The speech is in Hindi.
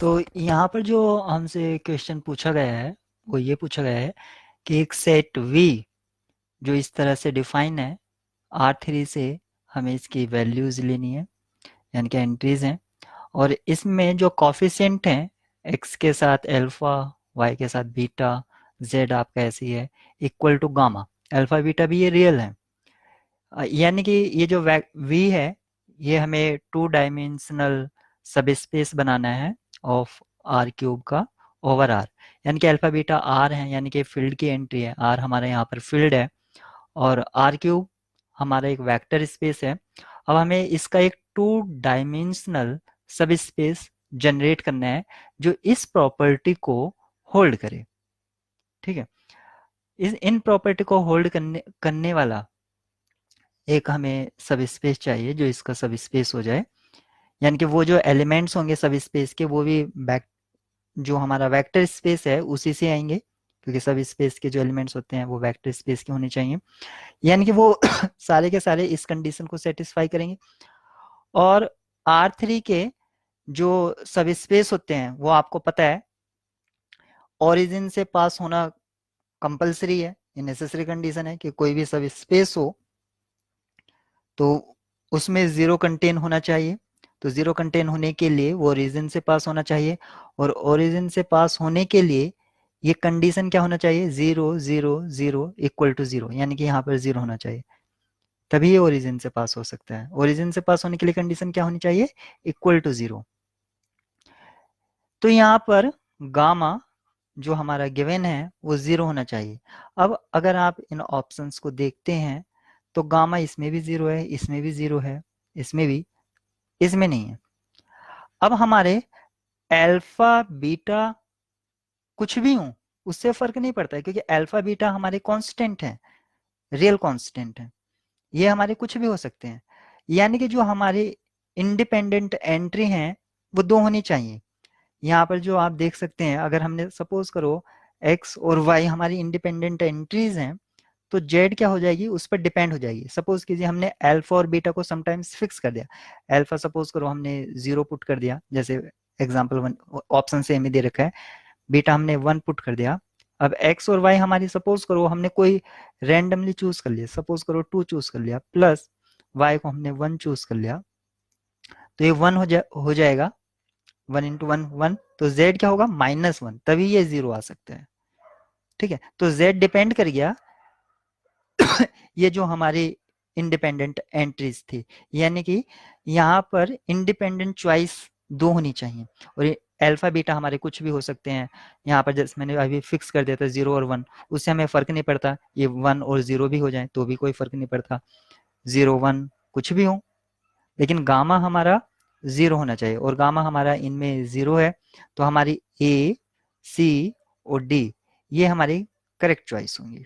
तो यहाँ पर जो हमसे क्वेश्चन पूछा गया है वो ये पूछा गया है कि एक सेट V जो इस तरह से डिफाइन है R3 से हमें इसकी वैल्यूज लेनी है, यानी कि एंट्रीज हैं, और इसमें जो कॉफिशिएंट हैं x के साथ अल्फा, y के साथ बीटा, z आपका ऐसी है equal to gamma. Alpha beta भी ये रियल है, यानी कि ये जो V है ये हमें 2 डायमेंशनल सब स्पेस बनाना है ऑफ R क्यूब का ओवर R, यानी कि अल्फा बीटा R है, यानी कि फील्ड की एंट्री है, R हमारे यहाँ पर फील्ड है और R क्यूब हमारा एक वेक्टर स्पेस है। अब हमें इसका एक 2 डायमेंशनल सब स्पेस जनरेट करना है जो इस प्रॉपर्टी को होल्ड करे। ठीक है, इन प्रॉपर्टी को होल्ड करने वाला एक हमें सब स्पेस चाहिए जो इसका सब स्पेस हो जाए, यानी कि वो जो एलिमेंट्स होंगे सब स्पेस के वो भी जो हमारा वेक्टर स्पेस है उसी से आएंगे, क्योंकि सब स्पेस के जो एलिमेंट्स होते हैं वो वेक्टर स्पेस के होने चाहिए, यानी कि वो सारे के सारे इस कंडीशन को सेटिस्फाई करेंगे। और R3 के जो सब स्पेस होते हैं वो आपको पता है ओरिजिन से पास होना कंपलसरी है, ये नेसेसरी कंडीशन है कि कोई भी सब स्पेस हो तो उसमें जीरो कंटेन होना चाहिए। तो जीरो कंटेन होने के लिए वो ओरिजिन से पास होना चाहिए, और ओरिजिन से पास होने के लिए ये कंडीशन क्या होना चाहिए, 0 0 0 इक्वल टू 0, यानी कि यहाँ पर 0 होना चाहिए, तभी ये ओरिजिन से पास हो सकता है। ओरिजिन से पास होने के लिए कंडीशन क्या होनी चाहिए, इक्वल टू 0। तो यहाँ पर गामा जो हमारा गिवन है वो 0 होना चाहिए। अब अगर आप इन ऑप्शंस को देखते हैं तो गामा इसमें भी 0 है, इसमें भी 0 है, इसमें भी, इसमें नहीं है। अब हमारे अल्फा बीटा कुछ भी हो उससे फर्क नहीं पड़ता है, क्योंकि अल्फा बीटा हमारे कांस्टेंट हैं, रियल कांस्टेंट हैं, ये हमारे कुछ भी हो सकते हैं, यानी कि जो हमारे इंडिपेंडेंट एंट्री हैं वो 2 होनी चाहिए। यहाँ पर जो आप देख सकते हैं, अगर हमने सपोज करो x और y हमारी इंडिपेंडेंट एंट्रीज हैं तो z क्या हो जाएगी, उस पर डिपेंड हो जाएगी। सपोज कीजिए हमने अल्फा और बीटा को समटाइम्स फिक्स कर दिया, अल्फा सपोज करो हमने 0 पुट कर दिया, जैसे एग्जांपल 1 ऑप्शन से हमें दे रखा है, बीटा हमने 1 पुट कर दिया। अब x और y हमारी सपोज करो हमने कोई रैंडमली चूज कर लिया, सपोज करो 2 चूज कर लिया, प्लस y को हमने 1 चूज कर लिया, तो ये 1 हो जाएगा, 1 इंटू 1 1, तो z क्या होगा, -1, तभी ये 0 आ सकता है। ठीक है, तो z डिपेंड कर गया ये जो हमारी इंडिपेंडेंट एंट्रीज थी, यानी कि यहाँ पर इंडिपेंडेंट चॉइस 2 होनी चाहिए, और अल्फा बीटा हमारे कुछ भी हो सकते हैं। यहाँ पर जैसे मैंने अभी फिक्स कर दिया था 0 और 1, उससे हमें फर्क नहीं पड़ता, ये 1 और 0 भी हो जाए तो भी कोई फर्क नहीं पड़ता, 0 1 कुछ भी हो, लेकिन गामा हमारा 0 होना चाहिए, और गामा हमारा इनमें 0 है, तो हमारी A, C और D ये हमारी करेक्ट चॉइस होंगी।